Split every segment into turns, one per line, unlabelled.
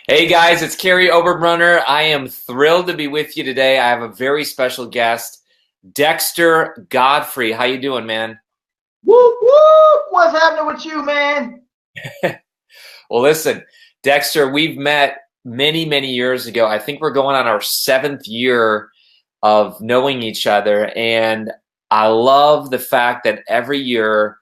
Hey guys, it's Kary Oberbrunner. I am thrilled to be with you today. I have a very special guest, Dexter Godfrey. How you doing, man?
Whoop whoop! What's happening with you, man?
Well, listen, Dexter, we've met many, many years ago. I think we're going on our seventh year of knowing each other, and I love the fact that every year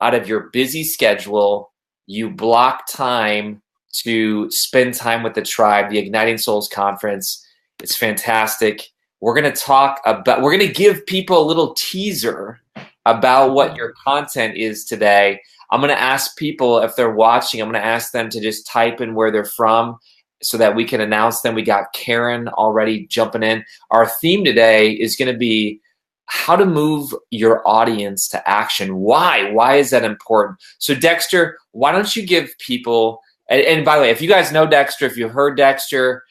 out of your busy schedule, you block time to spend time with the tribe, the Igniting Souls Conference. It's fantastic. We're going to give people a little teaser about what your content is today. I'm going to ask people if they're watching, I'm going to ask them to just type in where they're from so that we can announce them. We got Karen already jumping in. Our theme today is going to be how to move your audience to action. Why? Why is that important? So Dexter, why don't you give people, and by the way, if you guys know Dexter, if you've heard Dexter,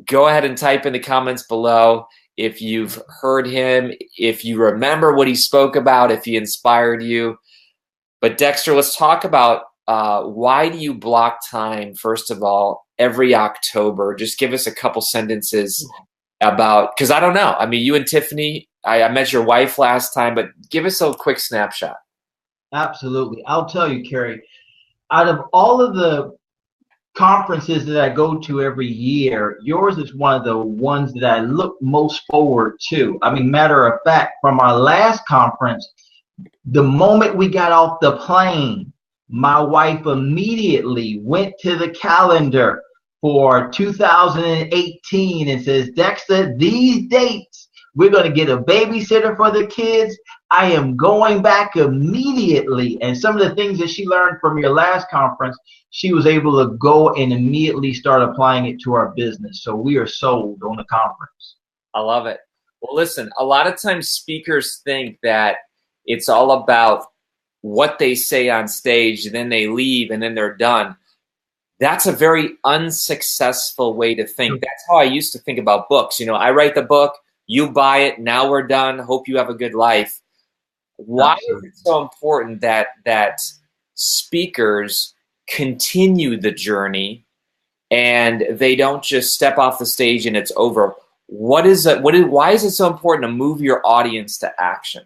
go ahead and type in the comments below if you've heard him, if you remember what he spoke about, if he inspired you. But Dexter, let's talk about why do you block time, first of all, every October? Just give us a couple sentences about, because I don't know. I mean, you and Tiffany, I met your wife last time, but give us a quick snapshot.
Absolutely. I'll tell you, Kary, out of all of the conferences that I go to every year, yours is one of the ones that I look most forward to. I mean, matter of fact, from our last conference, the moment we got off the plane, my wife immediately went to the calendar for 2018 and says, Dexter, these dates, we're going to get a babysitter for the kids. I am going back immediately. And some of the things that she learned from your last conference, she was able to go and immediately start applying it to our business. So we are sold on the conference.
I love it. Well, listen, a lot of times speakers think that it's all about what they say on stage, and then they leave, and then they're done. That's a very unsuccessful way to think. That's how I used to think about books. You know, I write the book, you buy it, now we're done. Hope you have a good life. Why is it so important that speakers continue the journey and they don't just step off the stage and it's over? What is it? Why is it so important to move your audience to action?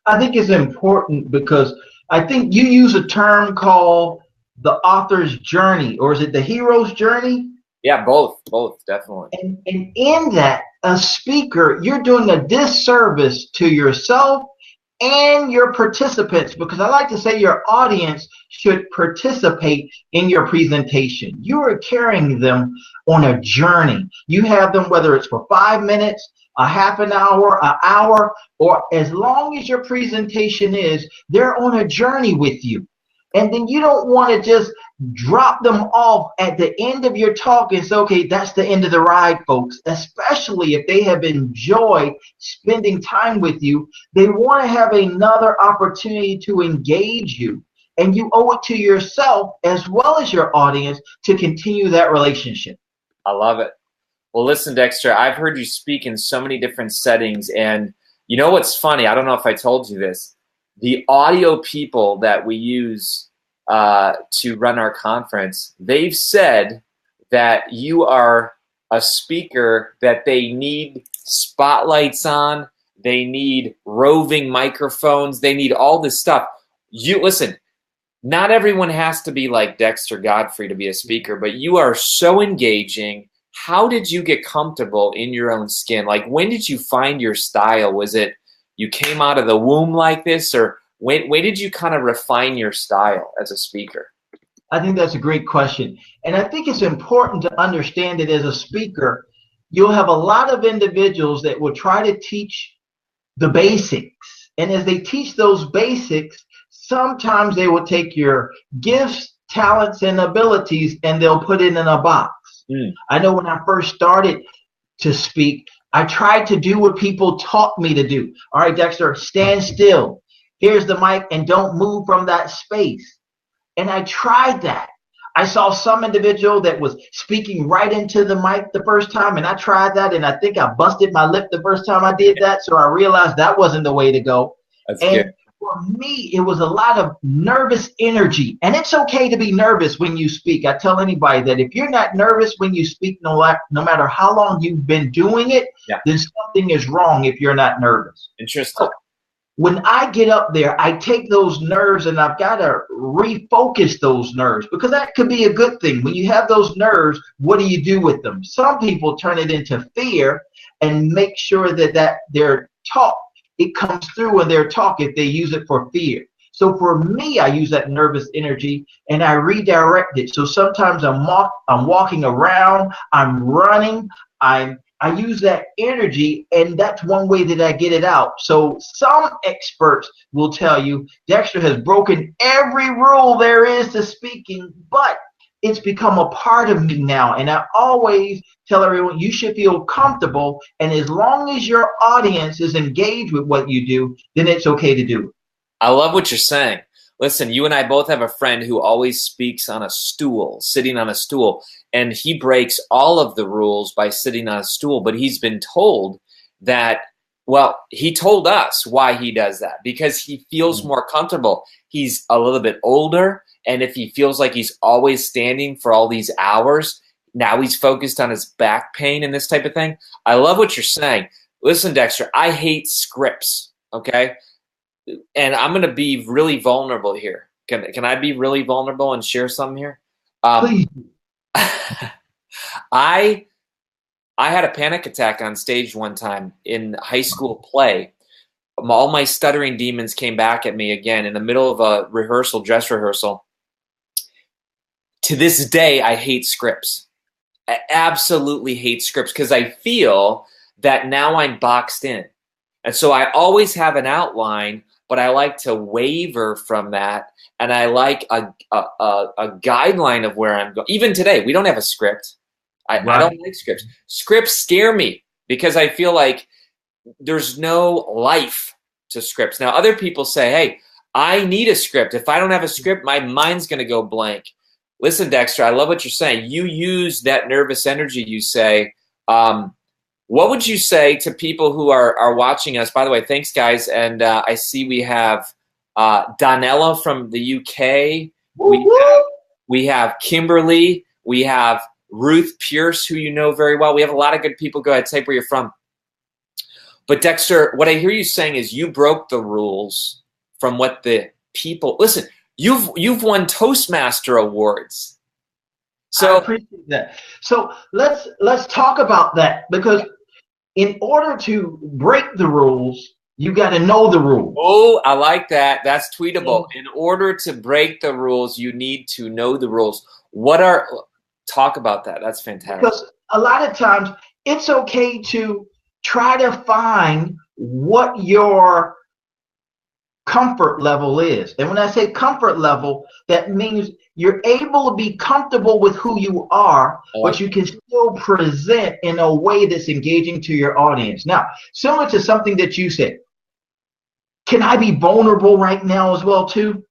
I think it's important because I think you use a term called the author's journey, or is it the hero's journey?
Yeah, both, definitely.
And in that, a speaker, you're doing a disservice to yourself and your participants, because I like to say your audience should participate in your presentation. You are carrying them on a journey. You have them, whether it's for 5 minutes, a half an hour, or as long as your presentation is, they're on a journey with you. And then you don't want to just drop them off at the end of your talk and say, okay, that's the end of the ride, folks. Especially if they have enjoyed spending time with you, they want to have another opportunity to engage you. And you owe it to yourself as well as your audience to continue that relationship.
I love it. Well, listen, Dexter, I've heard you speak in so many different settings, and you know what's funny? I don't know if I told you this. The audio people that we use to run our conference, they've said that you are a speaker that they need spotlights on, they need roving microphones, they need all this stuff. You listen, not everyone has to be like Dexter Godfrey to be a speaker, but you are so engaging. How did you get comfortable in your own skin? Like, when did you find your style? Was it you came out of the womb like this, or when did you kind of refine your style as a speaker?
I think that's a great question. And I think it's important to understand that as a speaker, you'll have a lot of individuals that will try to teach the basics. And as they teach those basics, sometimes they will take your gifts, talents, and abilities, and they'll put it in a box. I know when I first started to speak, I tried to do what people taught me to do. All right, Dexter, stand still. Here's the mic and don't move from that space. And I tried that. I saw some individual that was speaking right into the mic the first time, and I tried that, and I think I busted my lip the first time I did that, so I realized that wasn't the way to go.
That's
And
good.
for me, it was a lot of nervous energy. And it's okay to be nervous when you speak. I tell anybody that if you're not nervous when you speak, no matter how long you've been doing it,
Yeah.
then something is wrong if you're not nervous.
Interesting.
So when I get up there, I take those nerves and I've got to refocus those nerves, because that could be a good thing. When you have those nerves, what do you do with them? Some people turn it into fear and make sure that their talk, it comes through in their talk if they use it for fear. So for me, I use that nervous energy and I redirect it. So sometimes I'm walking around, I'm running, I use that energy, and that's one way that I get it out. So some experts will tell you Dexter has broken every rule there is to speaking, but it's become a part of me now. And I always tell everyone you should feel comfortable, and as long as your audience is engaged with what you do, then it's okay to do it.
I love what you're saying. Listen, you and I both have a friend who always speaks on a stool, sitting on a stool, and he breaks all of the rules by sitting on a stool. But he's been told that, well, he told us why he does that, because he feels more comfortable. He's a little bit older, and if he feels like he's always standing for all these hours, now he's focused on his back pain and this type of thing. I love what you're saying. Listen, Dexter, I hate scripts, okay? And I'm going to be really vulnerable here. Can I be really vulnerable and share something here?
Please.
I had a panic attack on stage one time in high school play. All my stuttering demons came back at me again in the middle of a rehearsal, dress rehearsal. To this day, I hate scripts. I absolutely hate scripts because I feel that now I'm boxed in. And so I always have an outline, but I like to waver from that, and I like a guideline of where I'm going. Even today, we don't have a script. I don't like scripts. Scripts scare me because I feel like there's no life to scripts. Now, other people say, hey, I need a script. If I don't have a script, my mind's going to go blank. Listen, Dexter, I love what you're saying. You use that nervous energy, you say. What would you say to people who are watching us? By the way, thanks, guys. And I see we have Donella from the UK. We have Kimberly. We have Ruth Pierce, who you know very well. We have a lot of good people. Go ahead, say where you're from. But Dexter, what I hear you saying is you broke the rules from what the people. Listen, you've won Toastmaster awards. So
I appreciate that. So let's talk about that, because in order to break the rules, you got to know the rules.
Oh, I like that. That's tweetable. In order to break the rules, you need to know the rules. Talk about that. That's fantastic.
Because a lot of times it's okay to try to find what your comfort level is. And when I say comfort level, that means you're able to be comfortable with who you are, but you can still present in a way that's engaging to your audience. Now, similar to something that you said, can I be vulnerable right now as well, too?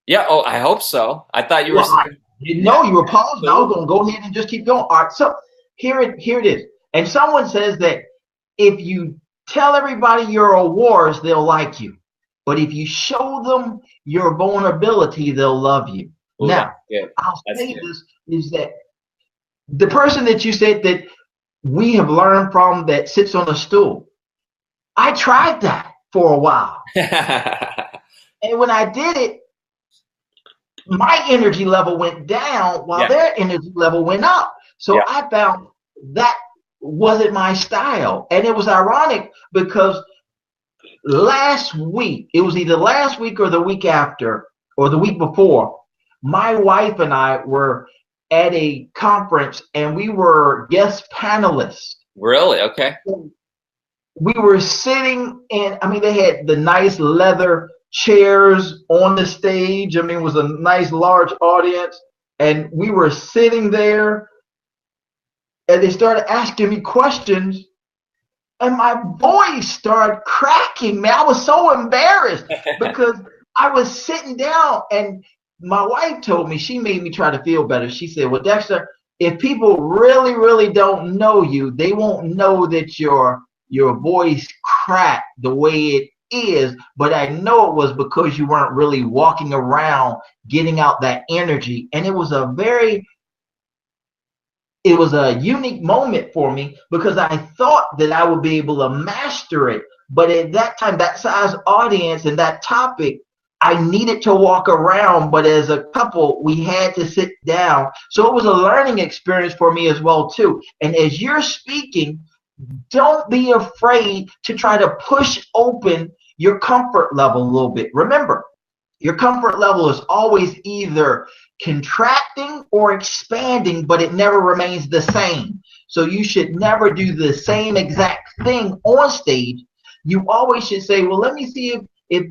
Yeah. Oh, I hope so. I thought you were.
I didn't know you were pausing. I was going to go ahead and just keep going. All right. So here it is. And someone says that if you tell everybody your awards, they'll like you. But if you show them your vulnerability, they'll love you.
Ooh,
now, I'll say this is that the person that you said that we have learned from that sits on a stool, I tried that for a while. And when I did it, my energy level went down while their energy level went up. So I found that wasn't my style. And it was ironic because last week, it was either last week or the week after or the week before, my wife and I were at a conference and we were guest panelists.
Really? Okay.
We were sitting in, they had the nice leather chairs on the stage. It was a nice large audience. And we were sitting there and they started asking me questions. And my voice started cracking, man. I was so embarrassed because I was sitting down and my wife told me, she made me try to feel better. She said, well, Dexter, if people really, really don't know you, they won't know that your voice cracked the way is, but I know it was because you weren't really walking around getting out that energy. And it was a unique moment for me because I thought that I would be able to master it. But at that time, that size audience and that topic, I needed to walk around. But as a couple, we had to sit down. So it was a learning experience for me as well, too. And as you're speaking, don't be afraid to try to push open your comfort level a little bit. Remember, your comfort level is always either contracting or expanding, but it never remains the same. So you should never do the same exact thing on stage. You always should say, well, let me see if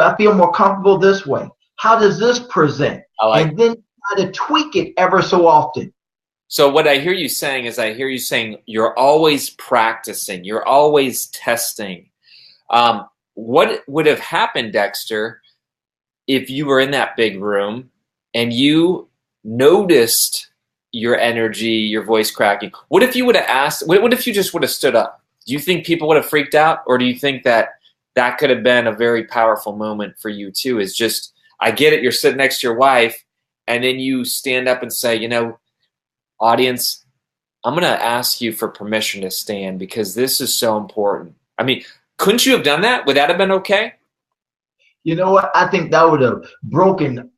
I feel more comfortable this way. How does this present? And then try to tweak it ever so often.
So what I hear you saying is you're always practicing. You're always testing. What would have happened, Dexter, if you were in that big room and you noticed your energy, your voice cracking? What if you would have asked, what if you just would have stood up? Do you think people would have freaked out? Or do you think that could have been a very powerful moment for you too? Is just, I get it, you're sitting next to your wife and then you stand up and say, audience, I'm going to ask you for permission to stand because this is so important. I mean, couldn't you have done that? Would that have been okay?
You know what? I think that would have broken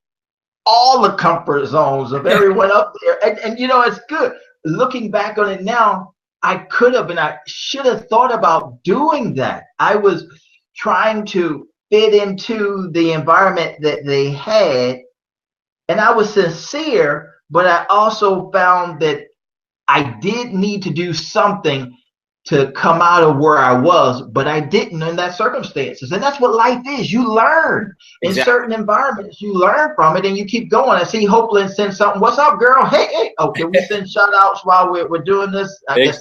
all the comfort zones of everyone up there. And it's good. Looking back on it now, I could have and I should have thought about doing that. I was trying to fit into the environment that they had, and I was sincere, but I also found that I did need to do something to come out of where I was, but I didn't in that circumstances. And that's what life is. You learn in certain environments. You learn from it and you keep going. I see Hopeland send something. What's up, girl? Hey. Oh, can we send shout outs while we're doing this? I guess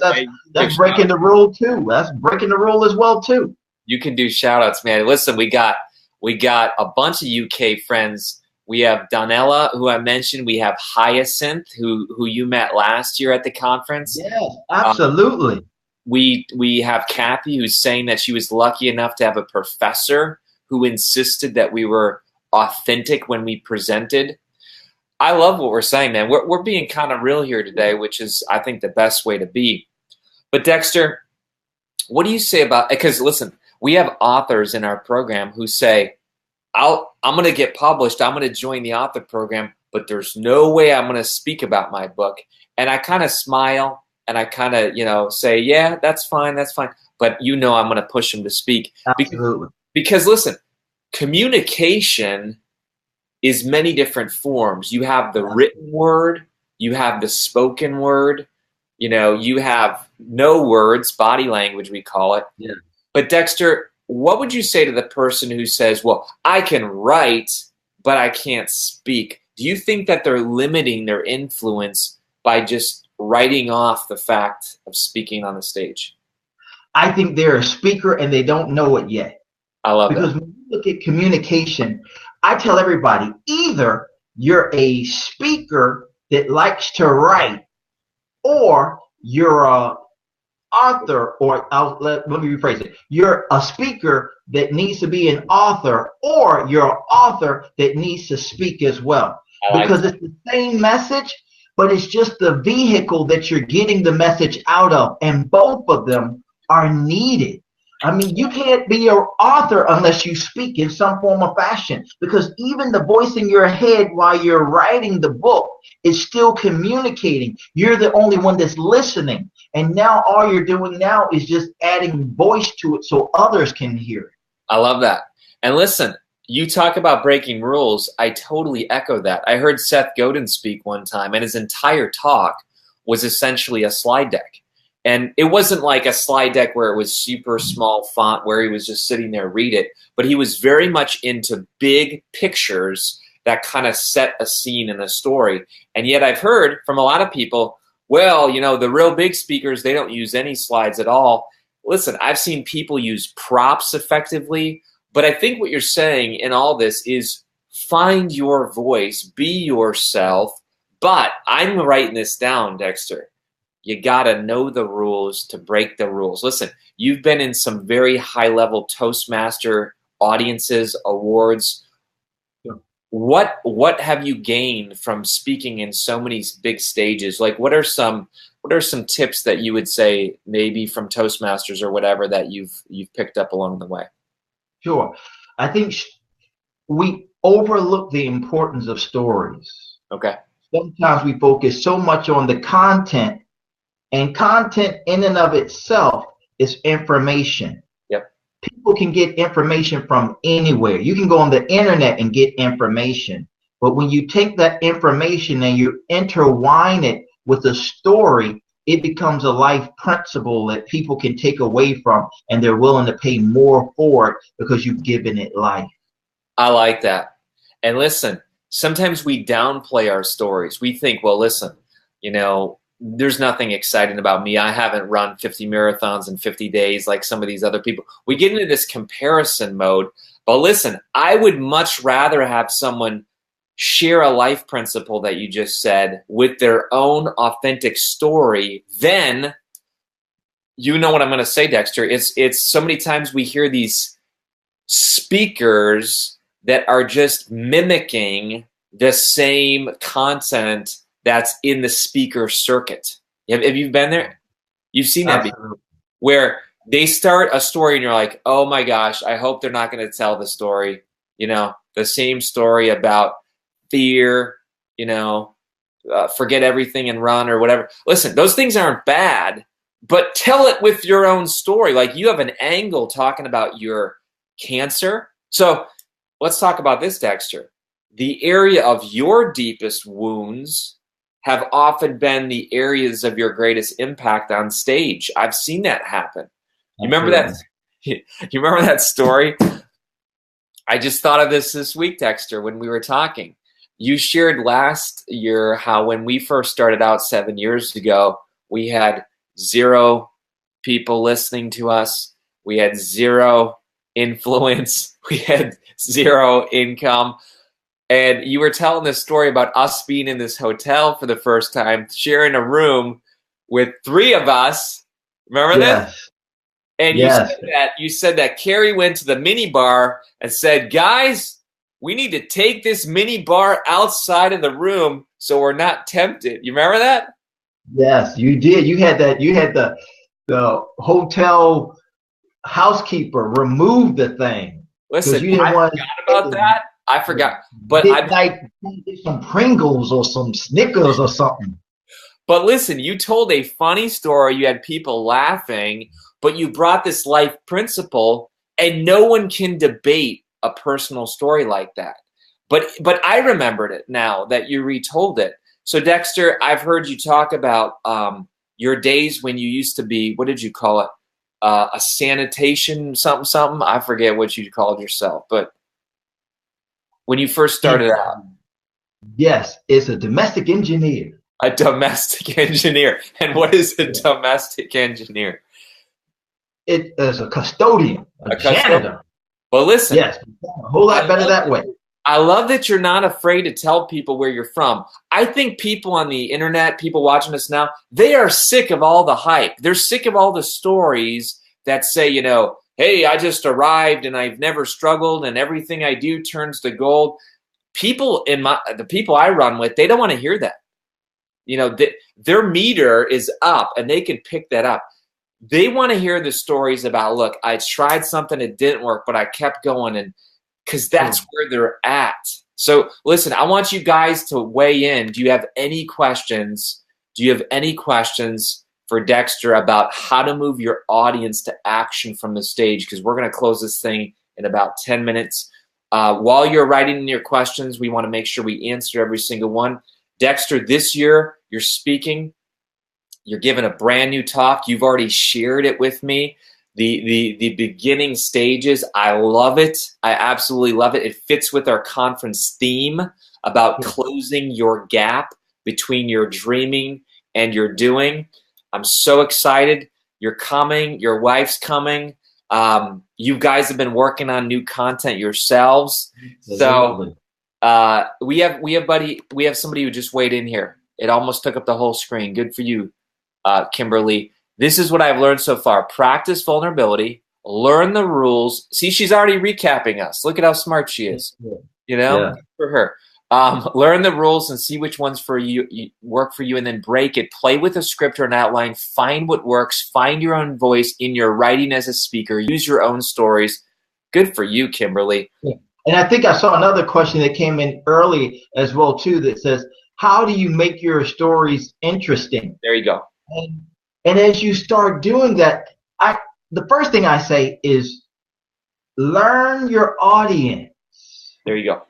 that's breaking the rule too. That's breaking the rule as well too.
You can do shout outs, man. Listen, we got a bunch of UK friends. We have Donella, who I mentioned. We have Hyacinth, who you met last year at the conference.
Yes, absolutely.
We have Kathy, who's saying that she was lucky enough to have a professor who insisted that we were authentic when we presented. I love what we're saying, man. We're being kind of real here today, which is, I think, the best way to be. But Dexter, what do you say about, because listen, we have authors in our program who say, I'm going to get published. I'm going to join the author program, but there's no way I'm going to speak about my book. And I kind of smile and I kind of, say, yeah, that's fine. But I'm going to push them to speak.
Absolutely.
Because listen, communication is many different forms. You have the written word, you have the spoken word, you have no words, body language, we call it.
Yeah.
But Dexter, what would you say to the person who says, well, I can write, but I can't speak? Do you think that they're limiting their influence by just writing off the fact of speaking on the stage?
I think they're a speaker and they don't know it yet.
I love
because
that.
When you look at communication, I tell everybody, either you're a speaker that likes to write, or you're a author, or let me rephrase it. You're a speaker that needs to be an author, or you're an author that needs to speak as well. Because it's the same message, but it's just the vehicle that you're getting the message out of, and both of them are needed. I mean, you can't be an author unless you speak in some form of fashion, because even the voice in your head while you're writing the book is still communicating. You're the only one that's listening. And now all you're doing now is just adding voice to it so others can hear it.
I love that. And listen, you talk about breaking rules. I totally echo that. I heard Seth Godin speak one time, and his entire talk was essentially a slide deck. And it wasn't like a slide deck where it was super small font where he was just sitting there read it, but he was very much into big pictures that kind of set a scene in a story. And yet I've heard from a lot of people, well, the real big speakers, they don't use any slides at all. Listen, I've seen people use props effectively, but I think what you're saying in all this is find your voice, be yourself. But I'm writing this down, Dexter. You got to know the rules to break the rules. Listen, you've been in some very high-level Toastmaster audiences, awards. What have you gained from speaking in so many big stages? Like, what are some tips that you would say, maybe from Toastmasters or whatever, that you've picked up along the way?
Sure. I think we overlook the importance of stories.
Okay.
Sometimes we focus so much on the content, and content in and of itself is information.
Yep.
People can get information from anywhere. You can go on the internet and get information. But when you take that information and you intertwine it with a story, it becomes a life principle that people can take away from, and they're willing to pay more for it because you've given it life.
I like that. And listen, sometimes we downplay our stories. We think, well, listen, there's nothing exciting about me. I haven't run 50 marathons in 50 days like some of these other people. We get into this comparison mode. But listen, I would much rather have someone share a life principle that you just said with their own authentic story than, you know what I'm going to say, Dexter. It's so many times we hear these speakers that are just mimicking the same content that's in the speaker circuit. Have you been there? You've seen that before, where they start a story and you're like, oh my gosh, I hope they're not going to tell the story, the same story about fear, forget everything and run or whatever. Listen, those things aren't bad, but tell it with your own story. Like, you have an angle talking about your cancer. So let's talk about this, Dexter. The area of your deepest wounds have often been the areas of your greatest impact on stage. I've seen that happen. You remember that? You remember that story? I just thought of this week, Dexter, when we were talking. You shared last year how when we first started out 7 years ago, we had 0 people listening to us. We had 0 influence. We had 0 income. And you were telling this story about us being in this hotel for the first time, sharing a room with 3 of us. Remember this? And
Yes.
you said that Kary went to the mini bar and said, guys, we need to take this mini bar outside of the room so we're not tempted. You remember that?
Yes, you did. You had that. You had the hotel housekeeper remove the thing.
Listen,
you didn't
I
want
forgot about that. I forgot. But
like some Pringles or some Snickers or something.
But listen, you told a funny story. You had people laughing, but you brought this life principle, and no one can debate a personal story like that. But I remembered it now that you retold it. So Dexter, I've heard you talk about your days when you used to be, what did you call it? A sanitation something. I forget what you called yourself, but when you first started out.
Yes, it's a domestic engineer.
A domestic engineer. And what is a domestic engineer?
It is a custodian, a janitor.
Well, listen.
Yes, a whole lot better that way.
I love that you're not afraid to tell people where you're from. I think people on the internet, people watching us now, they are sick of all the hype. They're sick of all the stories that say, hey, I just arrived and I've never struggled and everything I do turns to gold. The people I run with, they don't want to hear that. Their meter is up and they can pick that up. They want to hear the stories about, look, I tried something, it didn't work, but I kept going, and because that's where they're at. So listen, I want you guys to weigh in. Do you have any questions? Do you have any questions for Dexter about how to move your audience to action from the stage? Because we're going to close this thing in about 10 minutes. While you're writing in your questions, we want to make sure we answer every single one. Dexter, this year you're speaking. You're giving a brand new talk. You've already shared it with me. The beginning stages, I love it. I absolutely love it. It fits with our conference theme about closing your gap between your dreaming and your doing. I'm so excited. You're coming. Your wife's coming. You guys have been working on new content yourselves. So we have somebody who just weighed in here. It almost took up the whole screen. Good for you. Kimberly. This is what I've learned so far. Practice vulnerability, learn the rules. See, she's already recapping us. Look at how smart she is. You know,
Yeah.
for her. Learn the rules and see which ones for you work for you, and then break it. Play with a script or an outline. Find what works. Find your own voice in your writing as a speaker. Use your own stories. Good for you, Kimberly.
Yeah. And I think I saw another question that came in early as well too that says, how do you make your stories interesting?
There you go.
And as you start doing that, the first thing I say is learn your audience.
There you go.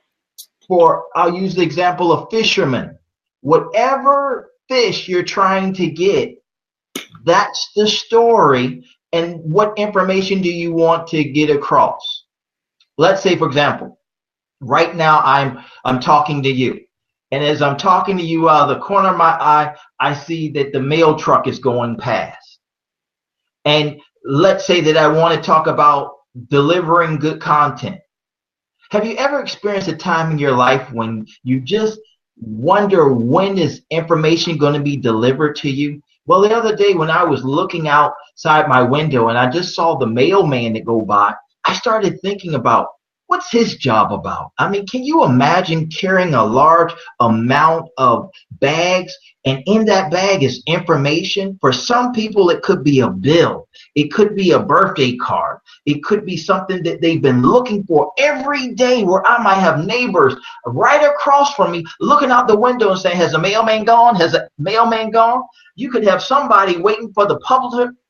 I'll use the example of fishermen. Whatever fish you're trying to get, that's the story. And what information do you want to get across? Let's say, for example, right now I'm talking to you. And as I'm talking to you out of the corner of my eye, I see that the mail truck is going past. And let's say that I want to talk about delivering good content. Have you ever experienced a time in your life when you just wonder when is information going to be delivered to you? Well, the other day when I was looking outside my window and I just saw the mailman that go by, I started thinking about what's his job about? I mean, can you imagine carrying a large amount of bags, and in that bag is information? For some people, it could be a bill. It could be a birthday card. It could be something that they've been looking for every day, where I might have neighbors right across from me looking out the window and saying, has the mailman gone? Has the mailman gone? You could have somebody waiting for the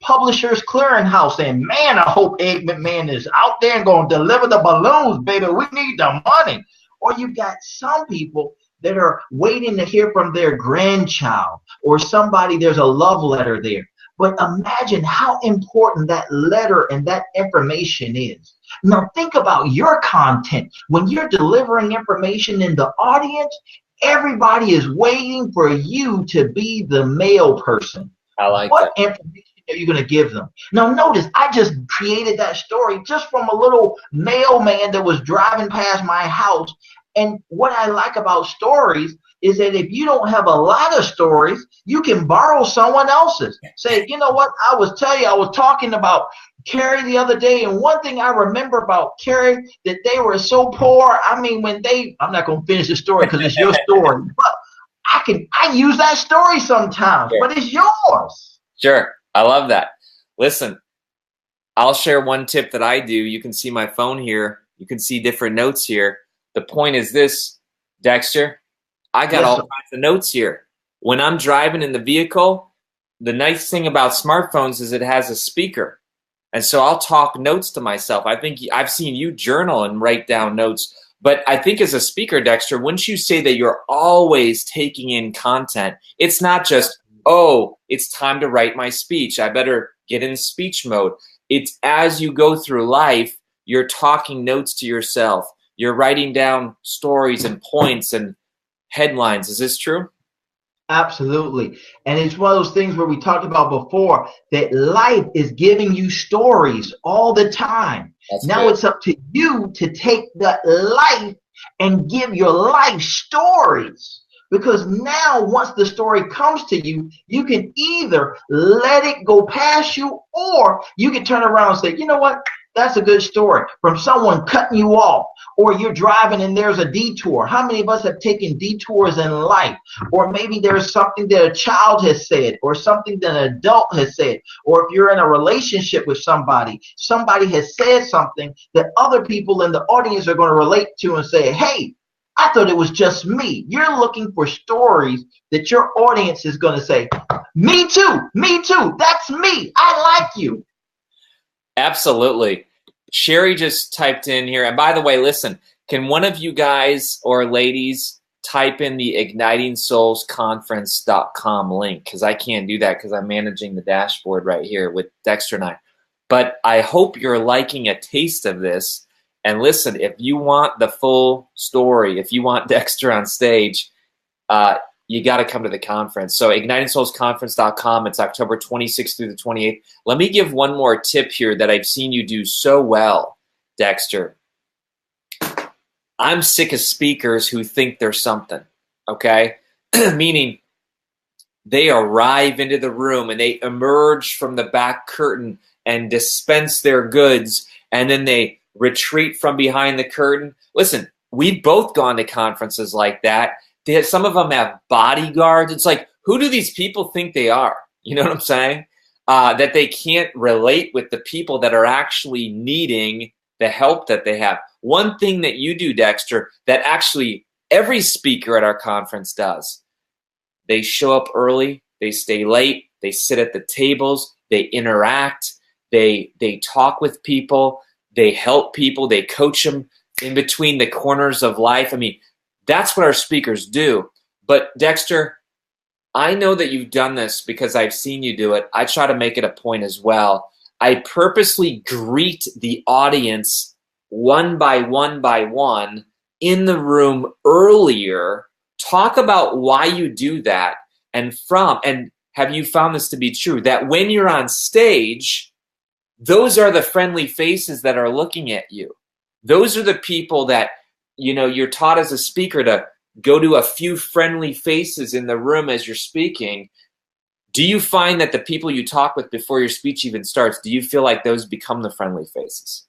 publisher's clearinghouse saying, man, I hope Ed McMahon is out there and going to deliver the balloons, baby. We need the money. Or you've got some people that are waiting to hear from their grandchild or somebody, there's a love letter there. But imagine how important that letter and that information is. Now think about your content. When you're delivering information in the audience, everybody is waiting for you to be the mail person.
I like
what
that.
Information are you going to give them? Now notice, I just created that story just from a little mailman that was driving past my house. And what I like about stories is that if you don't have a lot of stories, you can borrow someone else's. Say, you know what, I was talking about Kary the other day, and one thing I remember about Kary, that they were so poor. I mean, I'm not going to finish the story because it's your story, but I use that story sometimes,
Sure.
But it's yours.
Sure. I love that. Listen, I'll share one tip that I do. You can see my phone here. You can see different notes here. The point is this, Dexter, I got all kinds of notes here. When I'm driving in the vehicle, the nice thing about smartphones is it has a speaker. And so I'll talk notes to myself. I think I've seen you journal and write down notes. But I think as a speaker, Dexter, once you say that you're always taking in content, it's not just, oh, it's time to write my speech. I better get in speech mode. It's as you go through life, you're talking notes to yourself. You're writing down stories and points and headlines. Is this true?
Absolutely. And it's one of those things where we talked about before, that life is giving you stories all the time. Now it's up to you to take that life and give your life stories. Because now once the story comes to you, you can either let it go past you, or you can turn around and say, you know what? That's a good story from someone cutting you off, or you're driving and there's a detour. How many of us have taken detours in life? Or maybe there's something that a child has said, or something that an adult has said, or if you're in a relationship with somebody has said something that other people in the audience are going to relate to and say, hey, I thought it was just me. You're looking for stories that your audience is going to say, me too, that's me, I like you.
Absolutely. Sherry just typed in here. And by the way, listen, can one of you guys or ladies type in the ignitingsoulsconference.com link? Because I can't do that because I'm managing the dashboard right here with Dexter and I. But I hope you're liking a taste of this. And listen, if you want the full story, if you want Dexter on stage, you got to come to the conference. So ignitingsoulsconference.com. It's October 26th through the 28th. Let me give one more tip here that I've seen you do so well, Dexter. I'm sick of speakers who think they're something, okay? Meaning they arrive into the room and they emerge from the back curtain and dispense their goods, and then they retreat from behind the curtain. Listen, we've both gone to conferences like that. Some of them have bodyguards. It's like, who do these people think they are? You know what I'm saying? That they can't relate with the people that are actually needing the help that they have. One thing that you do, Dexter, that actually every speaker at our conference does, they show up early, they stay late, they sit at the tables, they interact, they talk with people, they help people, they coach them in between the corners of life. I mean, that's what our speakers do. But Dexter, I know that you've done this because I've seen you do it. I try to make it a point as well. I purposely greet the audience one by one in the room earlier. Talk about why you do that, and have you found this to be true, that when you're on stage, those are the friendly faces that are looking at you. Those are the people that, you're taught as a speaker to go to a few friendly faces in the room as you're speaking. Do you find that the people you talk with before your speech even starts, do you feel like those become the friendly faces?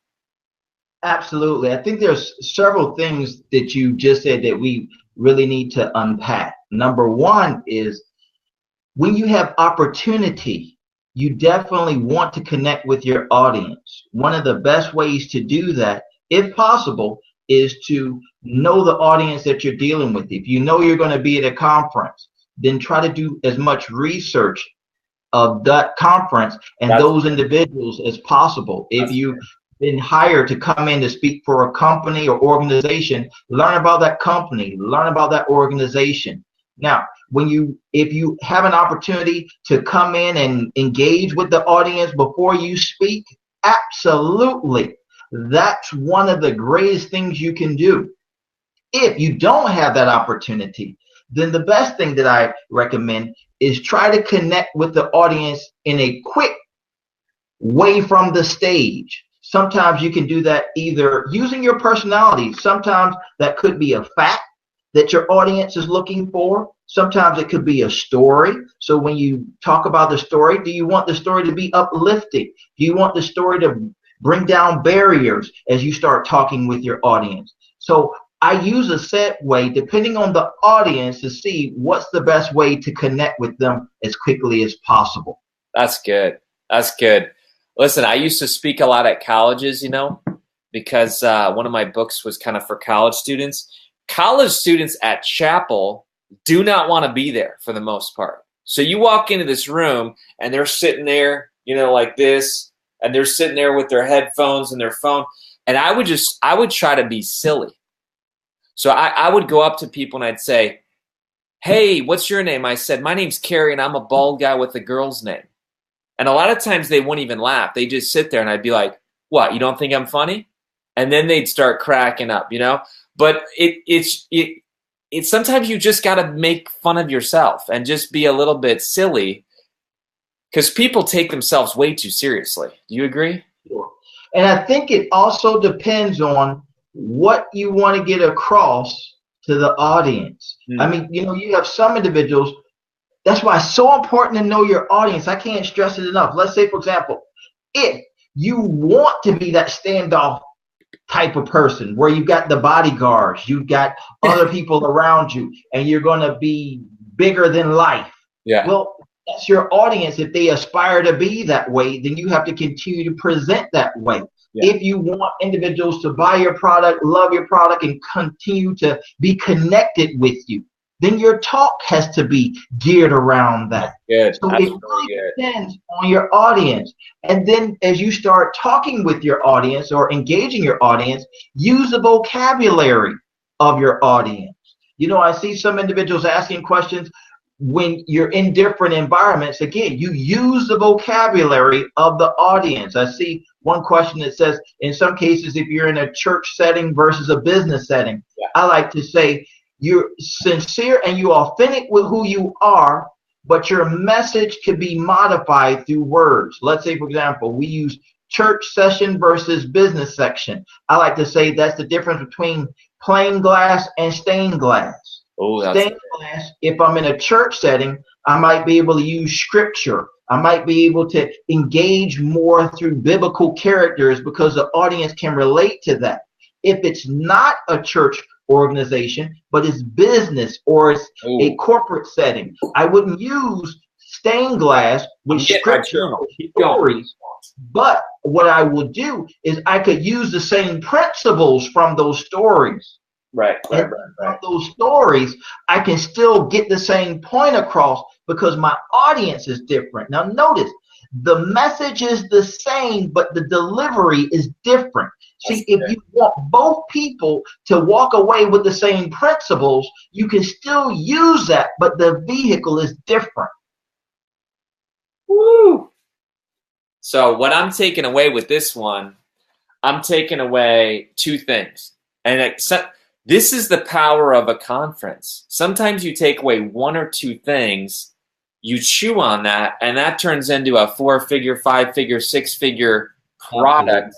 Absolutely. I think there's several things that you just said that we really need to unpack. Number one is, when you have opportunity, you definitely want to connect with your audience. One of the best ways to do that, if possible, is to know the audience that you're dealing with. If you know you're going to be at a conference, then try to do as much research of that conference and those individuals as possible. If you've been hired to come in to speak for a company or organization, learn about that company, learn about that organization. Now, if you have an opportunity to come in and engage with the audience before you speak, absolutely. That's one of the greatest things you can do. If you don't have that opportunity, then the best thing that I recommend is try to connect with the audience in a quick way from the stage. Sometimes you can do that either using your personality. Sometimes that could be a fact that your audience is looking for. Sometimes it could be a story. So when you talk about the story, do you want the story to be uplifting? Do you want the story to bring down barriers as you start talking with your audience? So I use a set way, depending on the audience, to see what's the best way to connect with them as quickly as possible.
That's good. That's good. Listen, I used to speak a lot at colleges, because one of my books was kind of for college students. College students at chapel do not want to be there for the most part. So you walk into this room and they're sitting there, like this, and they're sitting there with their headphones and their phone. And I would try to be silly. So I would go up to people and I'd say, "Hey, what's your name?" I said, "My name's Kary and I'm a bald guy with a girl's name." And a lot of times they wouldn't even laugh. They just sit there and I'd be like, "What, you don't think I'm funny?" And then they'd start cracking up, But it's sometimes you just got to make fun of yourself and just be a little bit silly, because people take themselves way too seriously. Do you agree?
Sure. And I think it also depends on what you want to get across to the audience. I mean, you have some individuals. That's why it's so important to know your audience. I can't stress it enough. Let's say, for example, if you want to be that standoff type of person where you've got the bodyguards, you've got other people around you, and you're going to be bigger than life.
Yeah.
Well, that's your audience. If they aspire to be that way, then you have to continue to present that way. Yeah. If you want individuals to buy your product, love your product, and continue to be connected with you, then your talk has to be geared around that.
Good.
So it really depends on your audience. And then as you start talking with your audience or engaging your audience, use the vocabulary of your audience. I see some individuals asking questions when you're in different environments. Again, you use the vocabulary of the audience. I see one question that says, in some cases, if you're in a church setting versus a business setting, I like to say, you're sincere and you're authentic with who you are, but your message can be modified through words. Let's say, for example, we use church session versus business section. I like to say that's the difference between plain glass and stained glass. Stained glass, if I'm in a church setting, I might be able to use scripture. I might be able to engage more through biblical characters because the audience can relate to that. If it's not a church organization, but it's business or it's a corporate setting, I wouldn't use stained glass with scripture or stories. But what I will do is I could use the same principles from those stories.
Right.
From those stories, I can still get the same point across because my audience is different. Now, notice the message is the same, but the delivery is different. See, if you want both people to walk away with the same principles, you can still use that, but the vehicle is different.
Woo! So what I'm taking away with this one, I'm taking away two things. And this is the power of a conference. Sometimes you take away one or two things, you chew on that, and that turns into a 4-figure, 5-figure, 6-figure product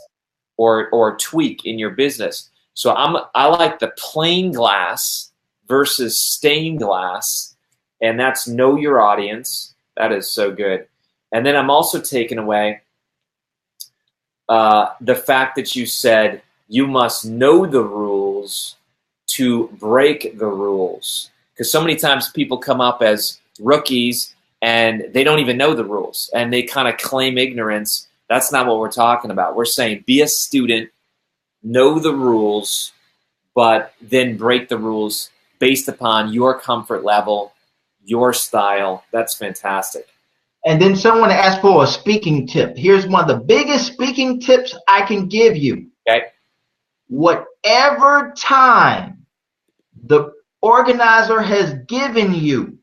or tweak in your business. So I like the plain glass versus stained glass, and that's know your audience. That is so good. And then I'm also taking away the fact that you said you must know the rules to break the rules. Because so many times people come up as rookies and they don't even know the rules and they kind of claim ignorance. That's not what we're talking about. We're saying be a student, know the rules, but then break the rules based upon your comfort level, your style. That's fantastic.
And then someone asked for a speaking tip. Here's one of the biggest speaking tips I can give you.
Okay.
Whatever time the organizer has given you,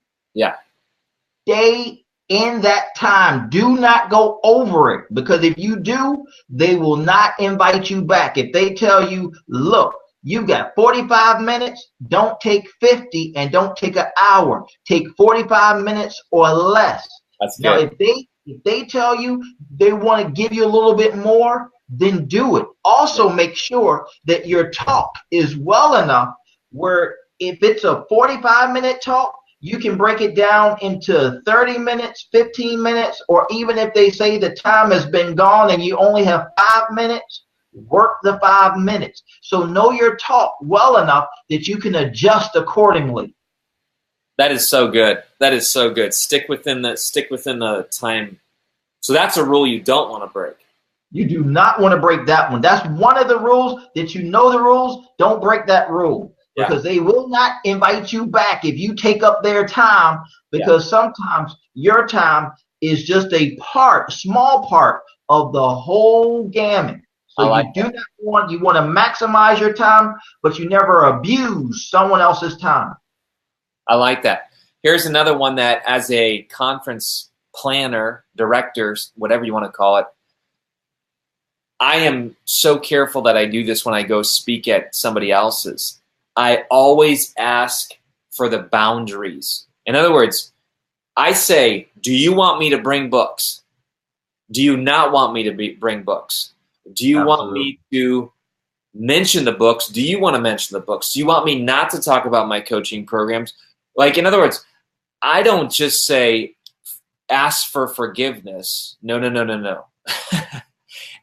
stay in that time. Do not go over it, because if you do, they will not invite you back. If they tell you, look, you got 45 minutes, don't take 50 and don't take an hour. Take 45 minutes or less. Now, if they tell you they want to give you a little bit more, then do it. Also, make sure that your talk is well enough where if it's a 45-minute talk, you can break it down into 30 minutes, 15 minutes, or even if they say the time has been gone and you only have 5 minutes, work the 5 minutes. So know your talk well enough that you can adjust accordingly.
That is so good. That is so good. Stick within the time. So that's a rule you don't want to break.
You do not want to break that one. That's one of the rules that you know the rules. Don't break that rule, because they will not invite you back if you take up their time, because sometimes your time is just a small part of the whole gamut. So you want to maximize your time, but you never abuse someone else's time.
I like that. Here's another one that, as a conference planner, director, whatever you want to call it, I am so careful that I do this when I go speak at somebody else's. I always ask for the boundaries. In other words, I say, do you want me to bring books? Do you not want me to bring books? Do you want me to mention the books? Do you want to mention the books? Do you want me not to talk about my coaching programs? Like, in other words, I don't just say, ask for forgiveness. No.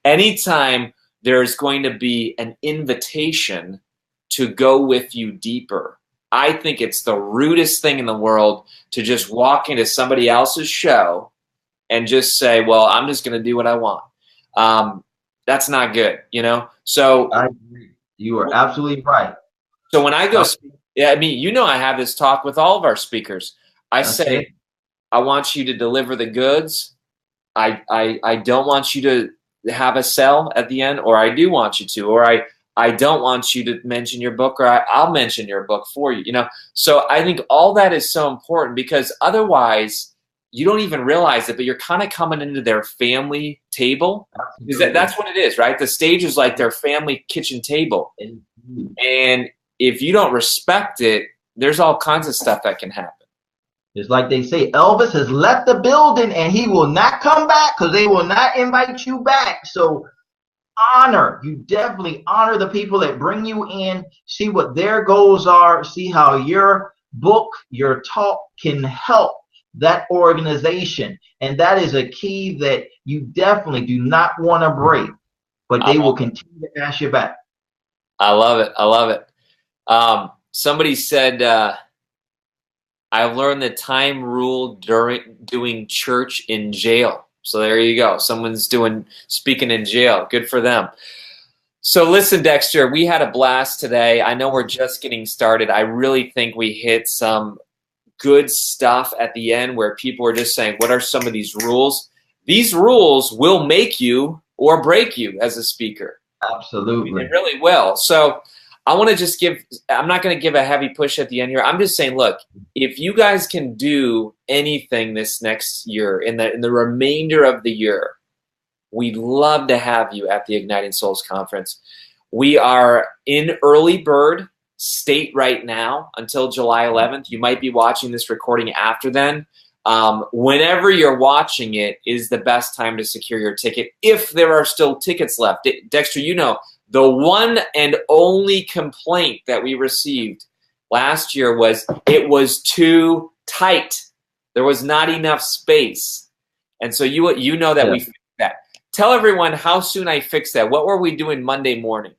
Anytime there's going to be an invitation to go with you deeper, I think it's the rudest thing in the world to just walk into somebody else's show and just say, well, I'm just going to do what I want. That's not good, So
I agree. You are absolutely right.
So when I go speak, I have this talk with all of our speakers. I say, I want you to deliver the goods. I don't want you to have a sell at the end, or I do want you to, or I don't want you to mention your book, or I'll mention your book for you, So I think all that is so important, because otherwise you don't even realize it, but you're kind of coming into their family table. That's what it is, right? The stage is like their family kitchen table. And if you don't respect it, there's all kinds of stuff that can happen.
It's like they say, Elvis has left the building and he will not come back because they will not invite you back. So you definitely honor the people that bring you in, see what their goals are, see how your book, your talk can help that organization. And that is a key that you definitely do not want to break, but they will continue to ask you back.
I love it. I love it. Somebody said, I've learned the time rule during doing church in jail. So there you go. Someone's speaking in jail. Good for them. So listen, Dexter, we had a blast today. I know we're just getting started. I really think we hit some good stuff at the end where people are just saying, what are some of these rules? These rules will make you or break you as a speaker.
Absolutely.
I mean, it really will. So I want to just I'm not going to give a heavy push at the end here. I'm just saying, look, if you guys can do anything this next year, in the remainder of the year, we'd love to have you at the Igniting Souls Conference. We are in early bird state right now until July 11th. You might be watching this recording after then. Whenever you're watching it is the best time to secure your ticket, if there are still tickets left. Dexter, you know, the one and only complaint that we received last year was it was too tight. There was not enough space. And so you know that we fixed that. Tell everyone how soon I fixed that. What were we doing Monday morning?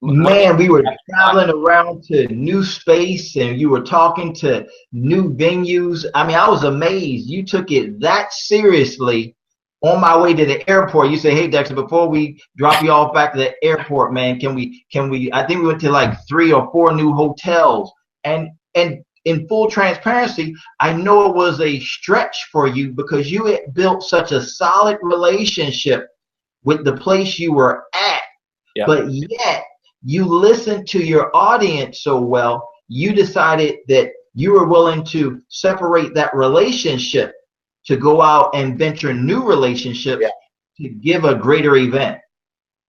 Man, we were traveling around to new space and you were talking to new venues. I mean, I was amazed. You took it that seriously. On my way to the airport, you say, hey, Dexter, before we drop you off back to the airport, man, can we, I think we went to like 3 or 4 new hotels. And in full transparency, I know it was a stretch for you because you had built such a solid relationship with the place you were at. Yep. But yet you listened to your audience so well, you decided that you were willing to separate that relationship to go out and venture new relationships to give a greater event.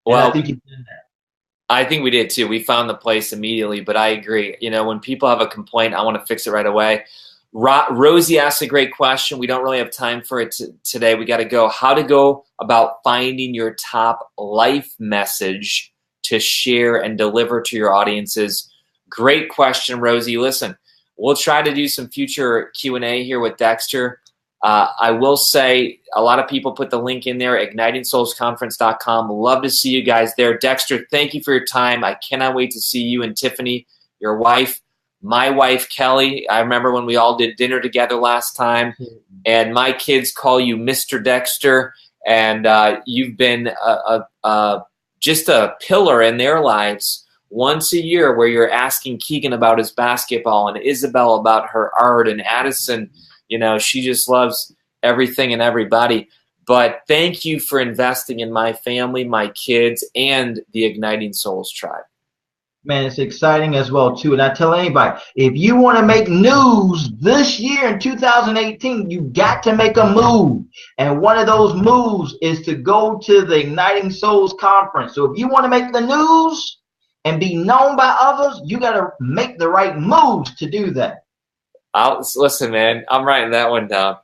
Well, and I think you did that.
I think we did too. We found the place immediately, but I agree. You know, when people have a complaint, I want to fix it right away. Rosie asked a great question. We don't really have time for it today. We got to go. How to go about finding your top life message to share and deliver to your audiences. Great question, Rosie. Listen, we'll try to do some future Q&A here with Dexter. I will say a lot of people put the link in there, ignitingsoulsconference.com. Love to see you guys there. Dexter, thank you for your time. I cannot wait to see you and Tiffany, your wife, my wife, Kelly. I remember when we all did dinner together last time, and my kids call you Mr. Dexter, and you've been just a pillar in their lives once a year where you're asking Keegan about his basketball and Isabel about her art and Addison. You know, she just loves everything and everybody. But thank you for investing in my family, my kids, and the Igniting Souls tribe.
Man, it's exciting as well, too. And I tell anybody, if you want to make news this year in 2018, you got to make a move. And one of those moves is to go to the Igniting Souls Conference. So if you want to make the news and be known by others, you got to make the right moves to do that.
Listen, man, I'm writing that one down.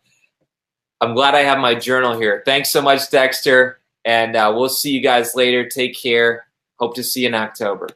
I'm glad I have my journal here. Thanks so much, Dexter, and we'll see you guys later. Take care. Hope to see you in October.